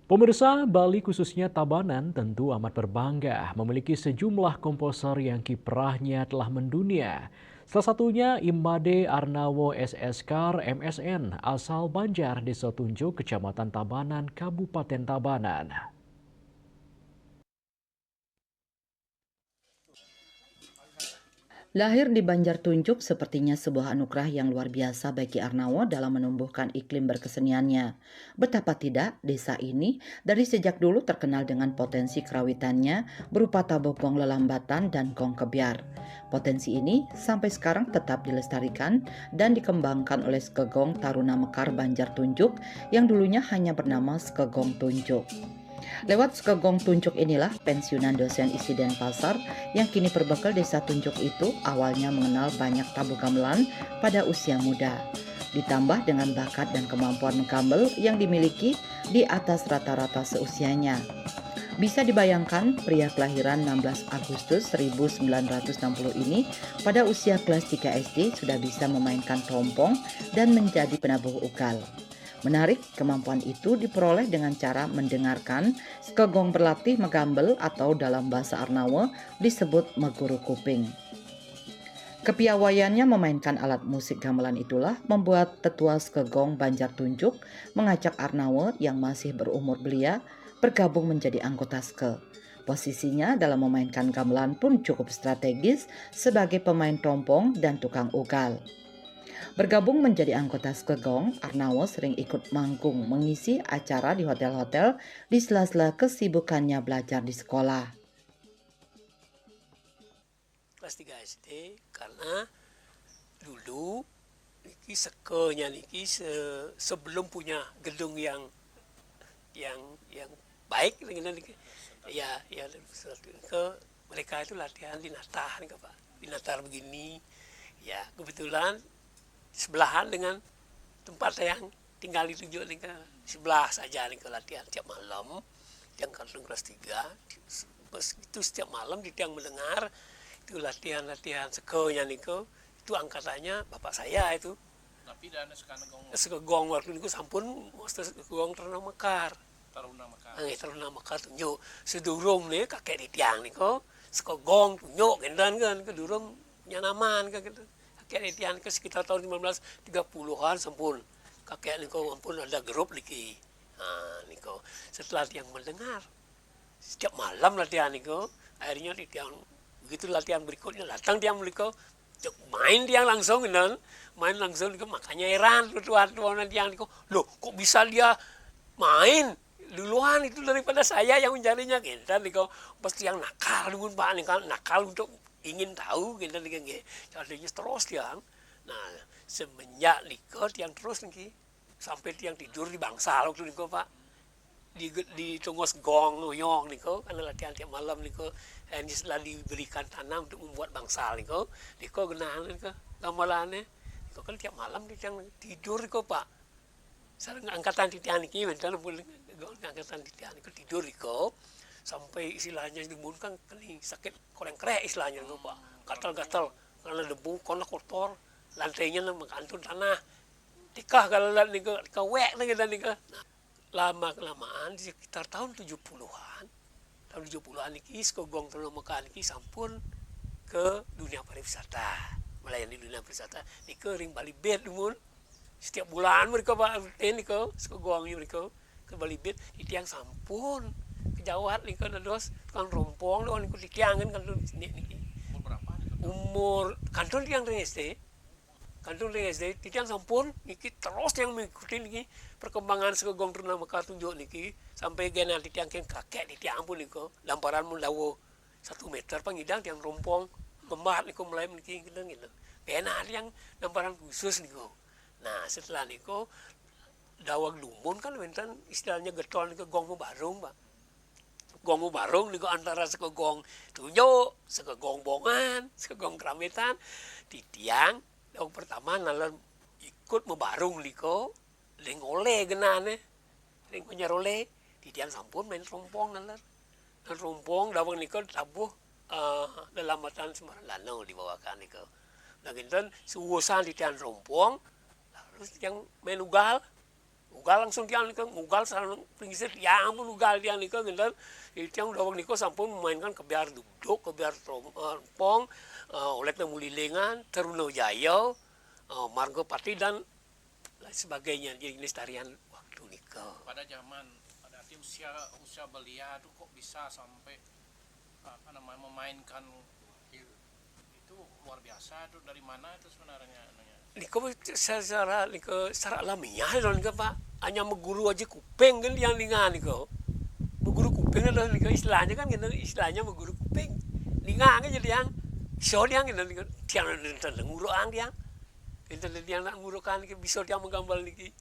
Pemirsa, Bali khususnya Tabanan tentu amat berbangga memiliki sejumlah komposer yang kiprahnya telah mendunia. Salah satunya Imade Arnawo SSKar MSN asal Banjar, Desa Tunjuk, Kecamatan Tabanan, Kabupaten Tabanan. Lahir di Banjartunjuk sepertinya sebuah anugerah yang luar biasa bagi Arnawo dalam menumbuhkan iklim berkeseniannya. Betapa tidak, desa ini dari sejak dulu terkenal dengan potensi kerawitannya berupa tabogong lelambatan dan gong kebiar. Potensi ini sampai sekarang tetap dilestarikan dan dikembangkan oleh Skegong Taruna Mekar Banjartunjuk yang dulunya hanya bernama Skegong Tunjuk. Lewat Skegong Tunjuk inilah pensiunan dosen isi Denpasar yang kini berbekal desa Tunjuk itu awalnya mengenal banyak tabu gamelan pada usia muda. Ditambah dengan bakat dan kemampuan menggambel yang dimiliki di atas rata-rata seusianya. Bisa dibayangkan pria kelahiran 16 Agustus 1960 ini pada usia kelas 3 SD sudah bisa memainkan trompong dan menjadi penabuh ugal. Menarik, kemampuan itu diperoleh dengan cara mendengarkan Skegong berlatih megambel atau dalam bahasa Arnawa disebut meguru kuping. Kepiawaiannya memainkan alat musik gamelan itulah membuat tetua Skegong Banjartunjuk mengajak Arnawa yang masih berumur belia bergabung menjadi anggota Ske. Posisinya dalam memainkan gamelan pun cukup strategis sebagai pemain trompong dan tukang ugal. Bergabung menjadi anggota Skegong, Arnawo sering ikut manggung mengisi acara di hotel-hotel di sela-sela kesibukannya belajar di sekolah. Kelas 3 SD karena dulu niki sekenya niki sebelum punya gedung yang yang baik dengan niki ya ke mereka itu latihan di Natar nih Pak. Di Natar begini ya kebetulan sebelahan dengan tempat yang tinggal itu juga nih ke sebelah saja nih ke latihan tiap malam yang kelas 3 itu setiap malam di tiang mendengar itu latihan-latihan sekonya niko itu angkatannya bapak saya itu tapi dana sekarang sekegong waktu niku sampun sekegong Taruna Mekar Taruna Mekar Taruna Mekar tunjuk sedurung nih kakek di tiang niko sekegong tunjuk gendan kan kedurung nyanaman kan gitu kakek di tiang ke sekitar tahun 1930-an sampun kakek niko ampun ada grup niki niko setelah tiang mendengar setiap malam latihan niko akhirnya di tiang begitu latihan berikutnya datang dia mereka main dia langsung kan main langsung makanya heran tuan yang loh kok bisa dia main duluan itu daripada saya yang mencarinya gitu niko pasti yang nakal dengan pak kan nakal untuk ingin tahu gitu nih jadinya terus yang nah semenjak niko yang terus nih sampai yang tidur di bangsal waktu niko pak di tungos gong ngoyong niko karena latihan tiap malam niko ini setelah diberikan tanah untuk membuat bangsal niko genahan niko gamelannya niko kan tiap malam yang tidur niko pak sareng angkatan titian niki mental boleh angkatan titian niko tidur niko sampai istilahnya dimun kan kali sakit koreng krek istilahnya niko pak gatal-gatal karena debu karena kotor lantainya mengantun tanah tikah kalau niko kawek niko lama-kelamaan di sekitar tahun 70-an niki Skegong Taruna Mekar niki sampun ke dunia pariwisata melayani dunia pariwisata niki ring Bali Bet dumun setiap bulan mereka Pak niko Skegong mereka ke Bali Bet itu yang sampun kejauhan niko dados tukang rompong doang niko ditiangan kan niki umur berapa umur kantor yang SD kantung SD titian sampun niki terus yang mengikuti niki perkembangan Skegong Taruna Mekar tunjuk niki sampai genal titian kakek titian pun niko lamparan mundawo 1 meter pangidang tiang rompong gemar niko mulai niki gitu genal yang lamparan khusus niko nah setelah niko dawag lumun kan wenten istilahnya getol niko gong barung Pak gong barung niko antara Skegong tunjuk Skegong bongan Skegong kerametan titiang yang pertama nalar ikut membarung liko leng oleh genane leng penyarole di tiang sampun main rompong nalar dan rompong dawang liko tabuh dalam matan Semarang Lanau dibawakan liko nah ginten suwosan di tiang rompong lalu yang main ugal Ugal langsung tiang niko, ugal sarang pingsit yang pun ugal tiang niko gendan. Tiang dawang niko sampun memainkan kebiar duduk, kebiar trompong, oleh mulilingan, teruno jayo, margo pati dan lain sebagainya. Jadi jenis tarian waktu niko. Pada nanti usia belia tuh kok bisa sampai memainkan itu luar biasa tuh, dari mana itu sebenarnya? Niko secara alamiah don niko Pak. Hanya mengguru aja kuping kan yang lingan niko. Mengguru kuping adalah niko istilahnya kan gitu, istilahnya mengguru kuping. Lingan aja yang show yang gitu niko. Tiang nguru ang tiang. Itu tiang nak ngurukan bisa tiang menggambar niki.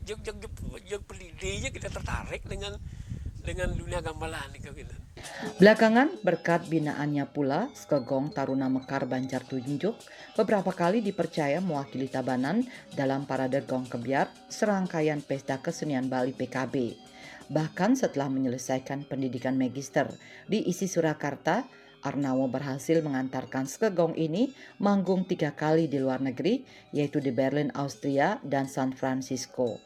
Jog pelidihnya kita tertarik dengan dunia gamelan niko gitu. Belakangan berkat binaannya pula, Skegong Taruna Mekar Banjar Tunjuk beberapa kali dipercaya mewakili Tabanan dalam parade gong kebiar serangkaian pesta kesenian Bali PKB. Bahkan setelah menyelesaikan pendidikan magister di ISI Surakarta, Arnawo berhasil mengantarkan Skegong ini manggung 3 kali di luar negeri, yaitu di Berlin, Austria, dan San Francisco.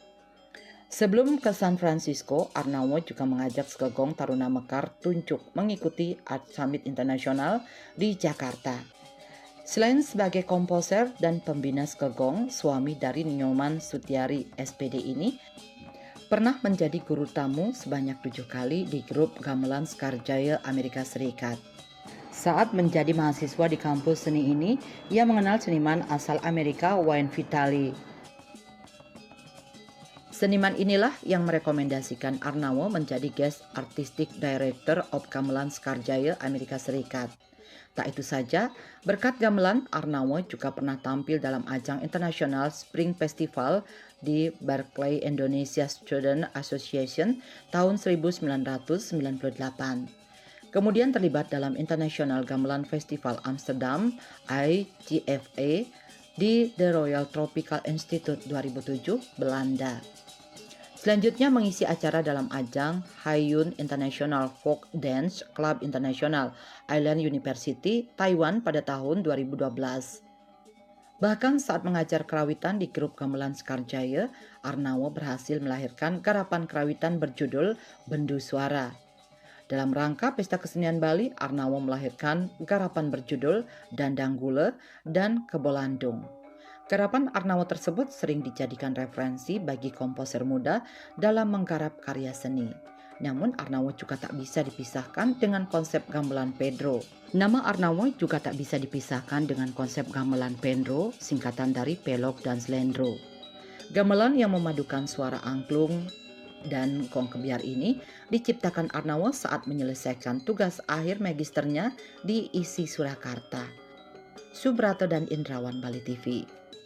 Sebelum ke San Francisco, Arnawo juga mengajak Skegong Taruna Mekar Tunjuk mengikuti Art Summit Internasional di Jakarta. Selain sebagai komposer dan pembina Skegong, suami dari Nyoman Sutiari SPD ini pernah menjadi guru tamu sebanyak 7 kali di grup gamelan Skarjaya Amerika Serikat. Saat menjadi mahasiswa di kampus seni ini, ia mengenal seniman asal Amerika Wayne Vitali. Seniman inilah yang merekomendasikan Arnawo menjadi guest artistic director of Gamelan Skarjaya Amerika Serikat. Tak itu saja, berkat gamelan, Arnawo juga pernah tampil dalam ajang International Spring Festival di Berkeley Indonesia Student Association tahun 1998. Kemudian terlibat dalam International Gamelan Festival Amsterdam IGFA di The Royal Tropical Institute 2007, Belanda. Selanjutnya mengisi acara dalam ajang Haiyun International Folk Dance Club International Island University, Taiwan pada tahun 2012. Bahkan saat mengajar kerawitan di grup gamelan Skarjaya, Arnawo berhasil melahirkan garapan kerawitan berjudul Bendu Suara. Dalam rangka Pesta Kesenian Bali, Arnawo melahirkan garapan berjudul Dandang Gule dan Kebolandung. Garapan Arnawo tersebut sering dijadikan referensi bagi komposer muda dalam menggarap karya seni. Namun Arnawo juga tak bisa dipisahkan dengan konsep gamelan Pedro. Nama Arnawo juga tak bisa dipisahkan dengan konsep gamelan Pendro, singkatan dari Pelok dan Slendro. Gamelan yang memadukan suara angklung dan gong kebiar ini diciptakan Arnawo saat menyelesaikan tugas akhir magisternya di ISI Surakarta. Subrato dan Indrawan, Bali TV.